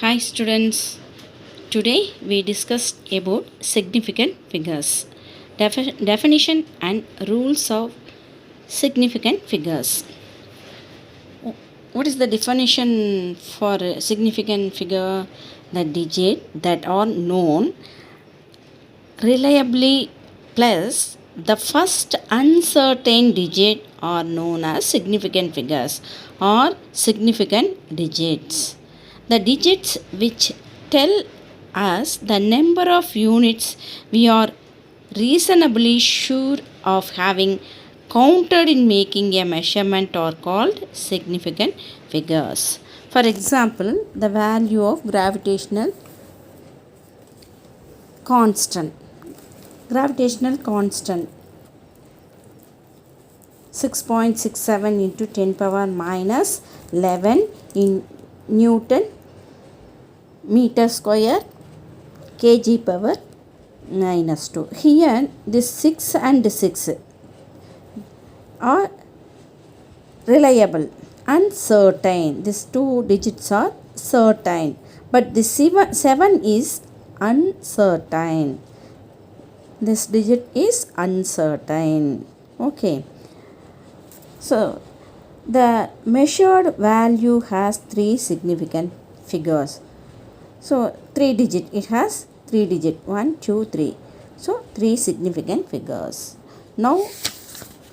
Hi students, today we discussed about significant figures, definition and rules of significant figures. What is the definition for a significant figure? The digit that are known reliably plus the first uncertain digit are known as significant figures or significant digits. The digits which tell us the number of units we are reasonably sure of having counted in making a measurement are called significant figures. For example, the value of gravitational constant. Gravitational constant 6.67 into 10 power minus 11 in Newton meter square kg power minus 2. Here this 6 and 6 are reliable and certain. These two digits are certain, but the 7 is uncertain. This digit is uncertain. Okay. So the measured value has three significant figures. So 3 digit, it has 3 digit 1, 2, 3. So 3 significant figures. Now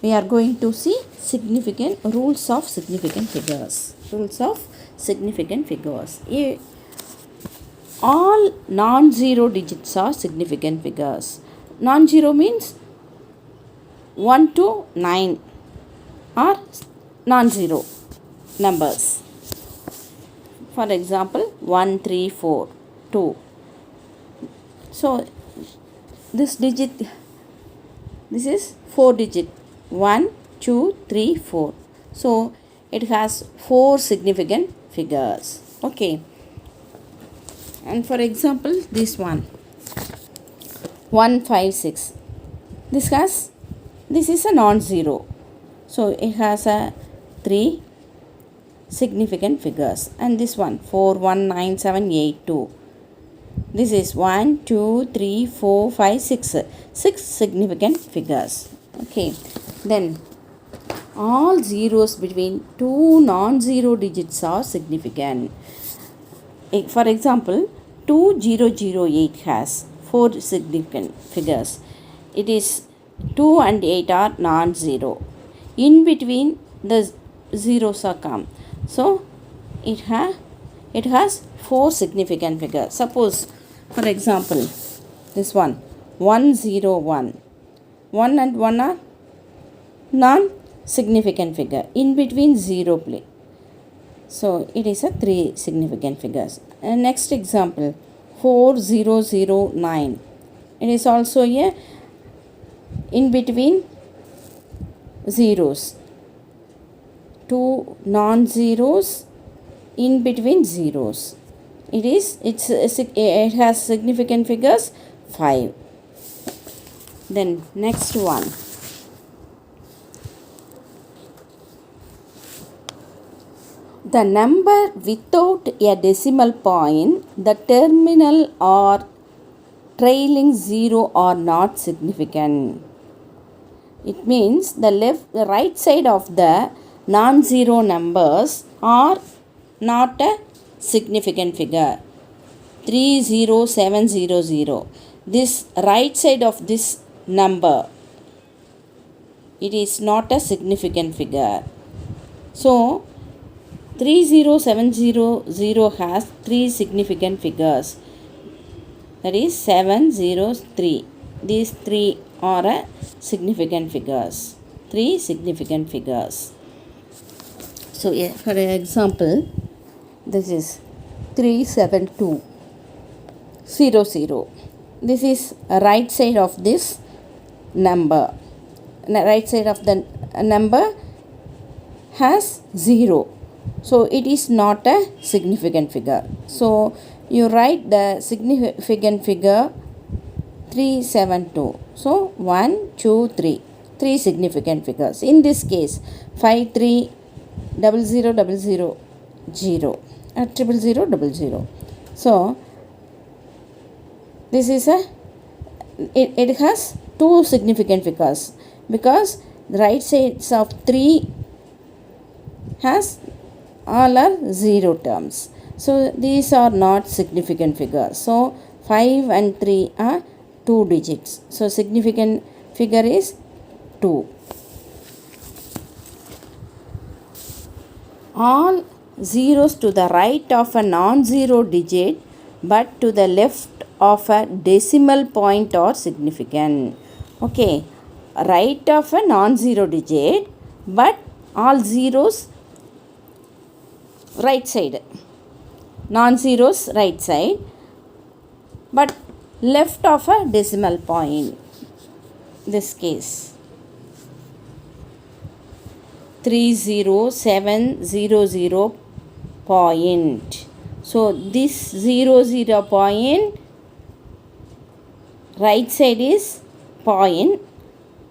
we are going to see significant rules of significant figures. Rules of significant figures. All non-zero digits are significant figures. Non-zero means 1 to 9 are non-zero numbers. For example, 1, 3, 4, 2. So this digit, this is 4 digit 1, 2, 3, 4. So it has 4 significant figures. Okay. And for example, this one 1, 5, 6. This is a non-zero. So it has a 3 significant figures. And this one 4, 1, 9, 7, 8, 2. This is 1, 2, 3, 4, 5, 6. 6 significant figures. Okay. Then all zeros between two non-zero digits are significant. For example, 2008 has 4 significant figures. It is 2 and 8 are non-zero. In between the zeros are come. So it has 4 significant figures. Suppose, for example, this one 101. 1 and 1 are non-significant figure. In between zero play. So it is a 3 significant figures. And next example 4009. It is also a in between zeros. 2 non-zeros in between zeros. It has significant figures 5. Then next one. The number without a decimal point, the terminal or trailing zero are not significant. It means the right side of the non-zero numbers are not a significant figure. 30700. This right side of this number, it is not a significant figure. So 30700 has 3 significant figures. That is 703. These 3 are a significant figures. 3 significant figures. So for example, this is 37200. This is right side of this number. Right side of the number has 0. So it is not a significant figure. So you write the significant figure 372. So 1, 2, 3. 3 significant figures. In this case 530000 0 00000. So this is it has two significant figures because the right sides of 3 has all are 0 terms. So these are not significant figures. So 5 and 3 are 2 digits. So significant figure is 2. All zeros to the right of a non-zero digit but to the left of a decimal point are significant. Okay, right of a non-zero digit but all zeros right side, non-zeros right side but left of a decimal point. This case 30700 point. So this 00 point right side is point,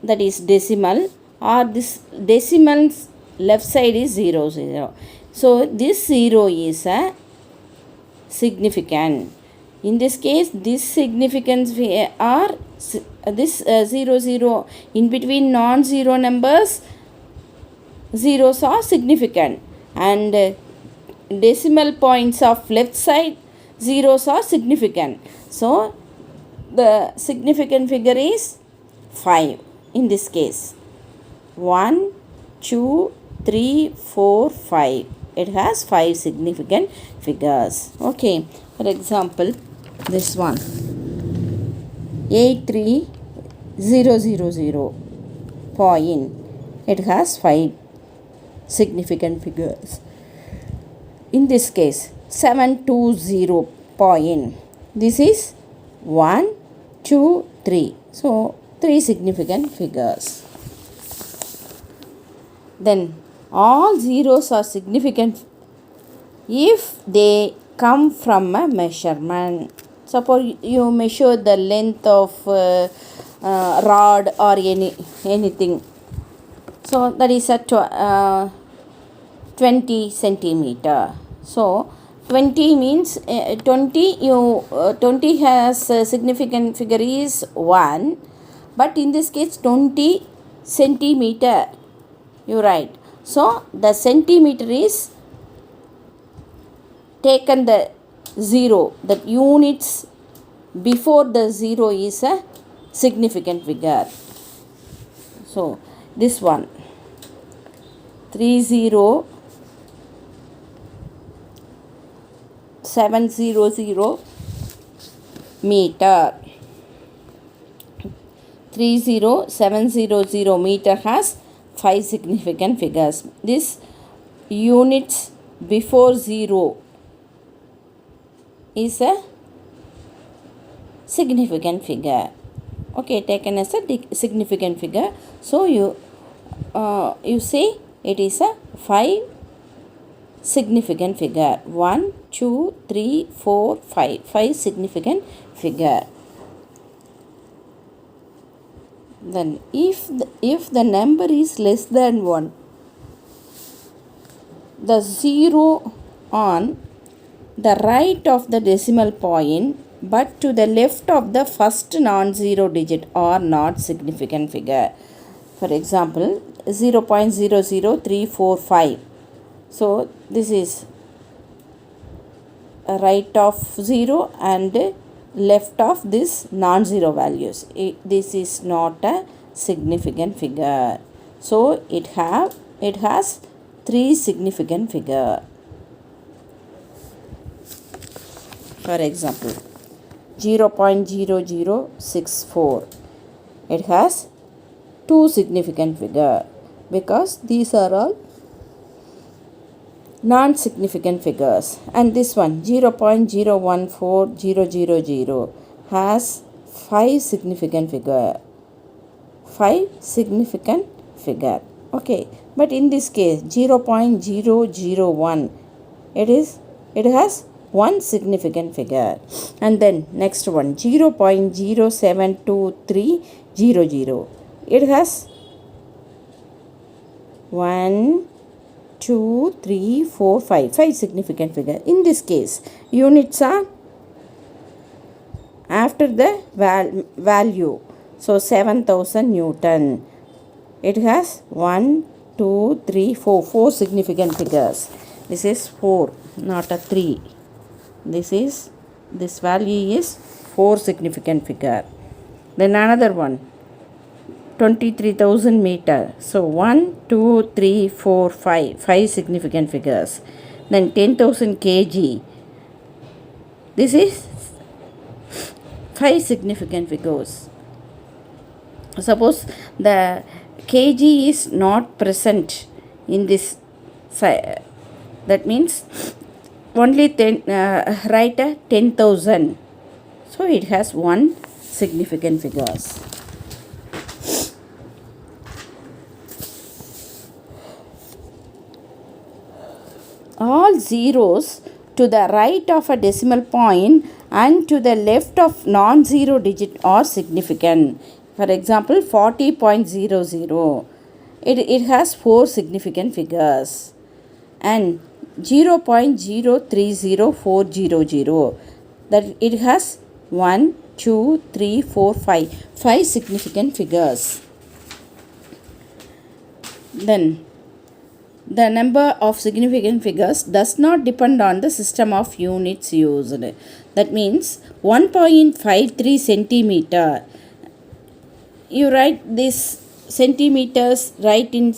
that is decimal, or this decimal's left side is 00. So this 0 is a significant. In this case this significance are this 00 in between non-zero numbers, zeros are significant, and decimal points of left side zeros are significant. So the significant figure is 5 in this case. 1 2 3 4 5. It has 5 significant figures. Okay, for example this one 83000 point. It has 5 significant figures. In this case 720 point. This is 1 2 3. So 3 significant figures. Then all zeros are significant if they come from a measurement. Suppose you measure the length of rod or anything. So that is a 20 centimeter. So 20 means 20 has a significant figure is 1, but in this case 20 centimeter you write. So the centimeter is taken the 0, the units before the 0 is a significant figure. So this one 30700 meter. 30700 meter has 5 significant figures. This units before 0 is a significant figure. Okay, taken as a significant figure. So you say it is a 5 significant figure. 1 2 3 4 5. 5 significant figure. Then if the number is less than 1, the 0 on the right of the decimal point but to the left of the first non-zero digit are not significant figure. For example 0.00345. So this is right of 0 and left of this non-zero values. This is not a significant figure. So it has 3 significant figure. For example 0.0064. It has 2 significant figure because these are all non-significant figures. And this one 0.014000 has 5 significant figure. 5 significant figure. Okay, but in this case 0.001 it has 1 significant figure. And then next one 0.072300. It has 1 2 3 4 5 significant figure. In this case units are after the value. So 7000 Newton. It has 1, 2, 3, 4. 4 significant figures. This is 4, not a 3. This value is 4 significant figure. Then another one, 23,000 meter. So 1, 2, 3, 4, 5. 5 significant figures. Then 10,000 kg. This is 5 significant figures. Suppose the kg is not present in this that means only write a 10,000. So it has 1 significant figures. All zeros to the right of a decimal point and to the left of non-zero digit are significant. For example, 40.00. It has 4 significant figures. And 0.030400, that it has 1, 2, 3, 4, 5. 5 significant figures. Then the number of significant figures does not depend on the system of units used. That means 1.53 centimeter. You write this centimeters right in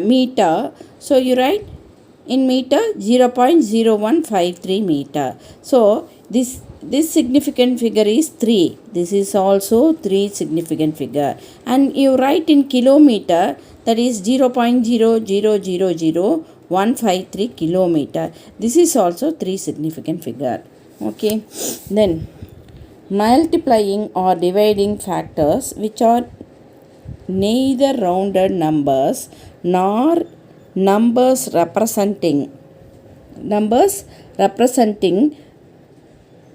meter. So you write in meter 0.0153 meter. So this significant figure is 3. This is also 3 significant figure. And you write in kilometer, that is 0.0000153 kilometer. This is also 3 significant figure. Okay. Then multiplying or dividing factors which are neither rounded numbers nor numbers representing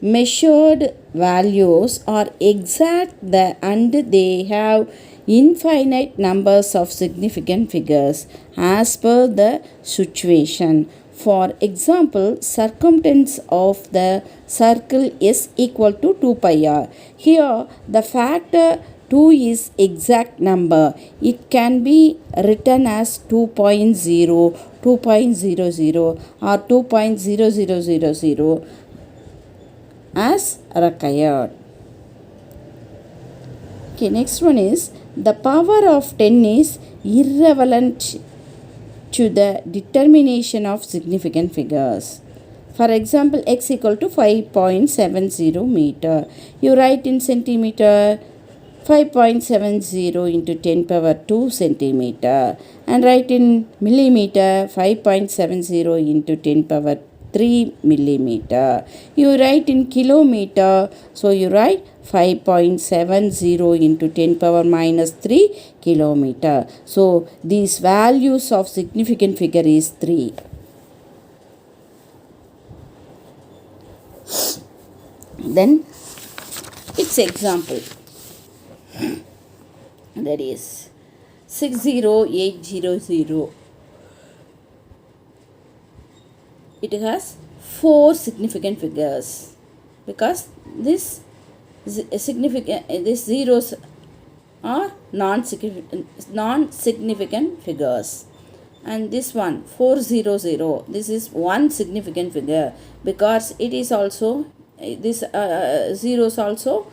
measured values are exact and they have infinite numbers of significant figures as per the situation. For example, circumference of the circle is equal to 2 pi r. Here the factor 2 is exact number. It can be written as 2.0, 2.00 or 2.0000 as required. Okay, next one is the power of 10 is irrelevant to the determination of significant figures. For example, x equal to 5.70 meter. You write in centimeter 5.70 into 10 power 2 centimeter, and write in millimeter 5.70 into 10 power 3 millimeter. You write in kilometer, so you write 5.70 into 10 power minus 3 kilometer. So these values of significant figure is 3. Then its example, that is 60800. It has 4 significant figures because these zeros are non-significant figures. And this one 400, this is 1 significant figure because it is also this zeros also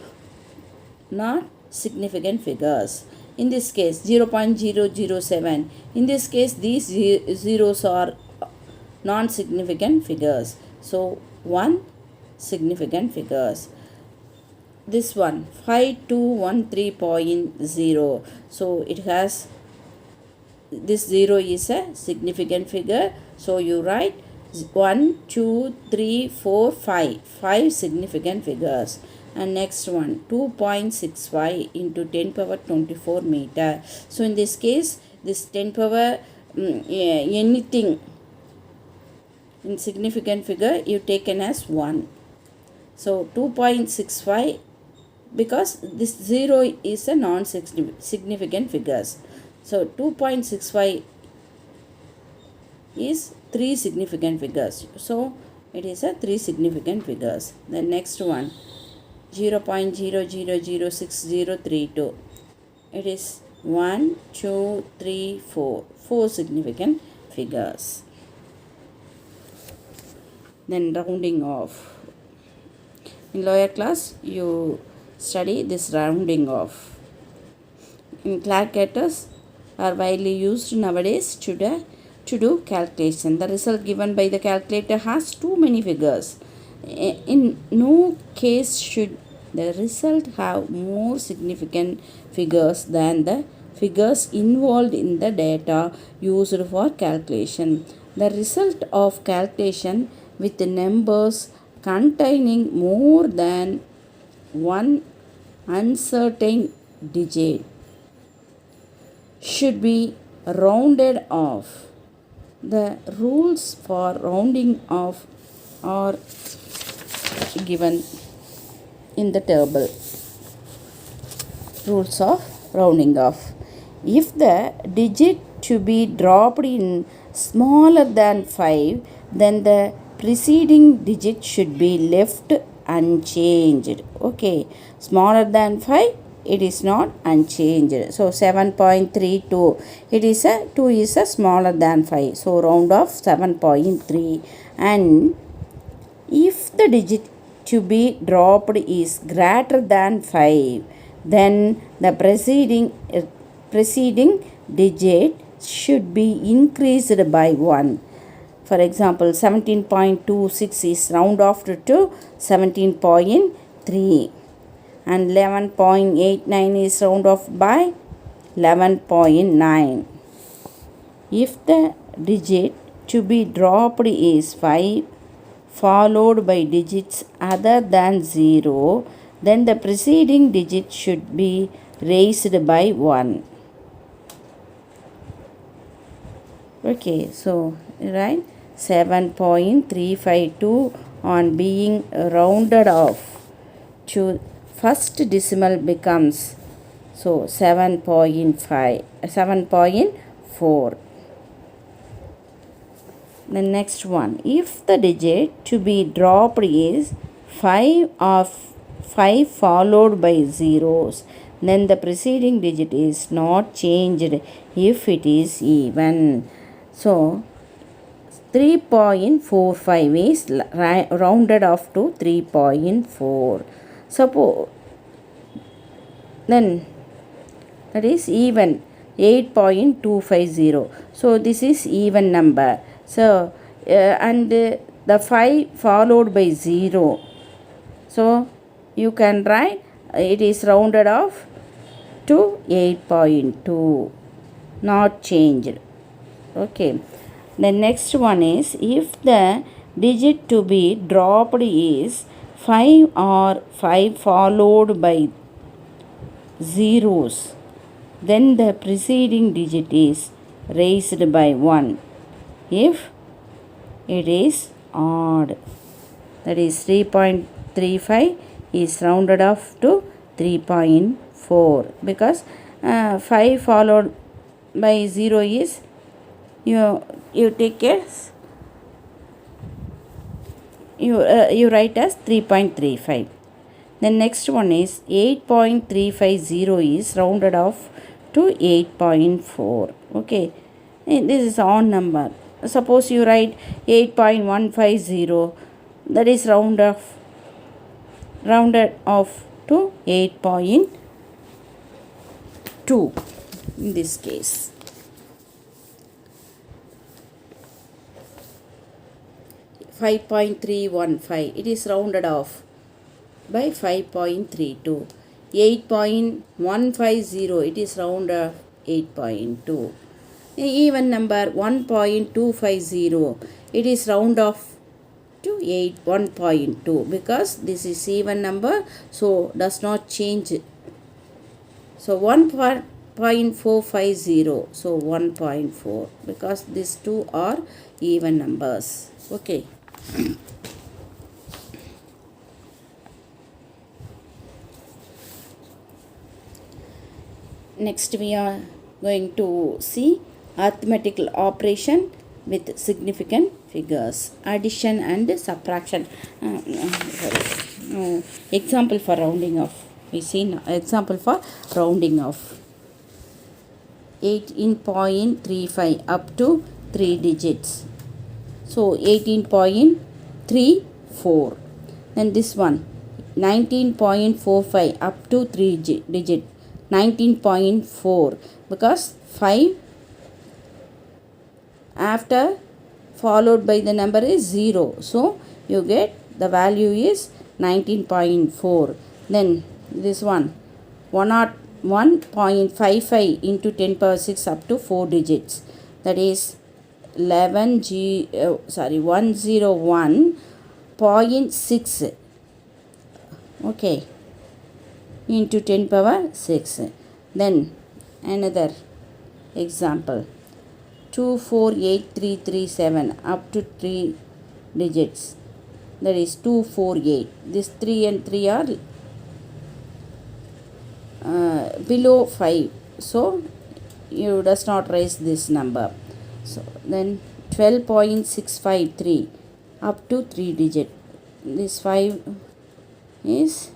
not significant figures. In this case 0.007. In this case these zeros are non-significant figures. So 1 significant figures. This one 5213.0. So it has, this 0 is a significant figure. So you write 1, 2, 3, 4, 5. 5 significant figures. And next one 2.65 into 10 power 24 meter. So in this case this 10 power anything in significant figure you taken as 1. So 2.65 because this 0 is a non-significant figures. So 2.65 is 3 significant figures. So it is a 3 significant figures. The next one 0.00060032. It is 1, 2, 3, 4. 4 significant figures. Then rounding off. In lower class, you study this rounding off. In calculators are widely used nowadays to do calculation. The result given by the calculator has too many figures. In no case should the result have more significant figures than the figures involved in the data used for calculation. The result of calculation with numbers containing more than one uncertain digit should be rounded off. The rules for rounding off are given in the table. Rules of rounding off. If the digit to be dropped in smaller than 5, then the preceding digit should be left unchanged. Okay, smaller than 5, it is not unchanged. So 7.32, it is a 2 is a smaller than 5. So round off 7.3. And if the digit to be dropped is greater than 5, then the preceding digit should be increased by 1. For example, 17.26 is round off to 17.3, and 11.89 is round off by 11.9. If the digit to be dropped is 5 followed by digits other than 0, then the preceding digit should be raised by 1. Okay, so right, 7.352 on being rounded off to first decimal becomes 7.4. The next one, if the digit to be dropped is 5 followed by zeros, then the preceding digit is not changed if it is even. So 3.45 is rounded off to 3.4. Suppose then that is even 8.250. So this is even number. So and the 5 followed by 0. So you can write it is rounded off to 8.2, not changed. Okay. The next one is, if the digit to be dropped is 5 or 5 followed by zeros, then the preceding digit is raised by 1 if it is odd. That is 3.35 is rounded off to 3.4 because 5 followed by 0 is you take as you write as 3.35. The next one is 8.350 is rounded off to 8.4. Okay, and this is odd number. Suppose you write 8.150, that is rounded off to 8.2 in this case. $5.315, it is rounded off by 5.32. 8.150, it is rounded off 8.2. Even number 1.250, it is round off to 1.2 because this is even number, so does not change. So 1.450, so 1.4 because these two are even numbers. Okay. Next we are going to see arithmetical operation with significant figures, addition and subtraction. Now, example for rounding off. We see now example for rounding off. 18.35 up to 3 digits. So 18.34. Then this one 19.45 up to 3 digit. 19.4 because 5 after followed by the number is 0. So you get the value is 19.4. Then this one 101.55 into 10 power 6 up to 4 digits. That is 101.6. Okay, into 10 power 6. Then another example 248337 up to 3 digits. That is 248. This 3 and 3 are below 5. So you does not raise this number. So then 12.653 up to 3 digit. This 5 is,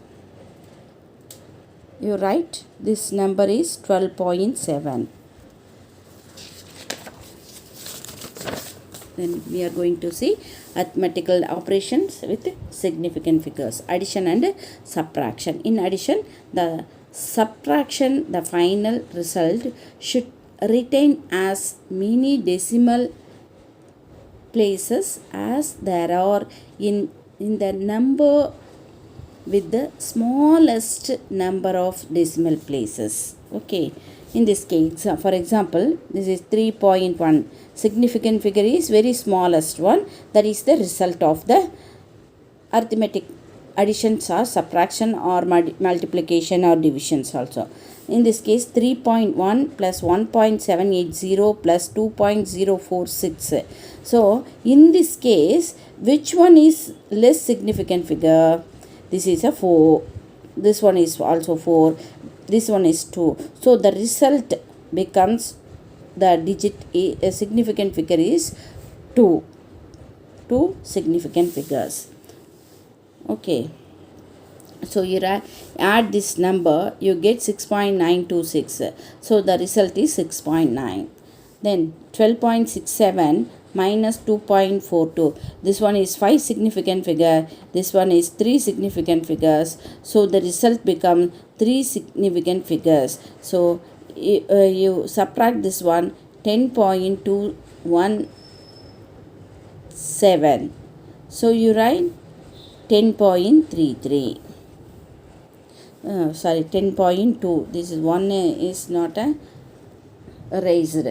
you write this number is 12.7. Then we are going to see arithmetical operations with significant figures, addition and subtraction. In addition, the subtraction, the final result should retain as many decimal places as there are in the number with the smallest number of decimal places. Okay, in this case, for example, this is 3.1. Significant figure is very smallest one. That is the result of the arithmetic additions or subtraction or multiplication or divisions also. In this case, 3.1 plus 1.780 plus 2.046. So in this case, which one is less significant figure? This is a 4. This one is also 4. This one is 2. So the result becomes, the digit, a significant figure is 2. 2 significant figures. Okay. So you add this number, you get 6.926. So the result is 6.9. Then 12.67 minus 2.42. This one is 5 significant figure. This one is 3 significant figures. So the result becomes 3 significant figures. So you subtract this one, 10.217. So you write 10.33. 10.2. This is one is not a raised.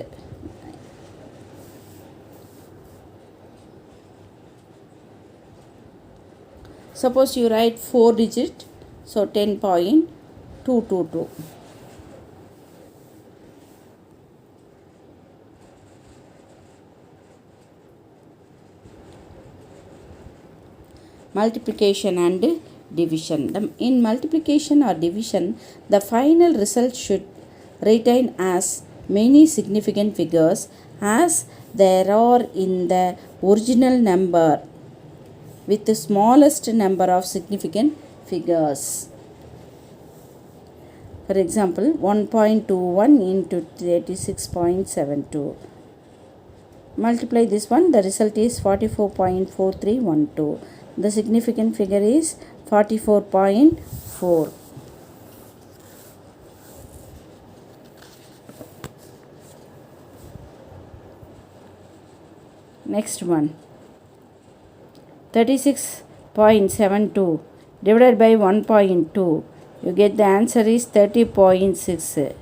Suppose you write 4 digit, so 10.222. Multiplication and division. In multiplication or division, the final result should retain as many significant figures as there are in the original number with the smallest number of significant figures. For example, 1.21 into 36.72. Multiply this one, the result is 44.4312. The significant figure is 44.4. Next one, 36.72 divided by 1.2. You get the answer is 30.6.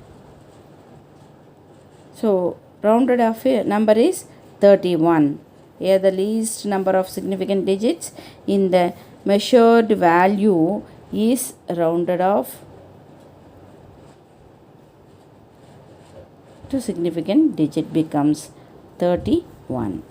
So rounded off number is 31. Here the least number of significant digits in the measured value is rounded off to significant digit becomes 31.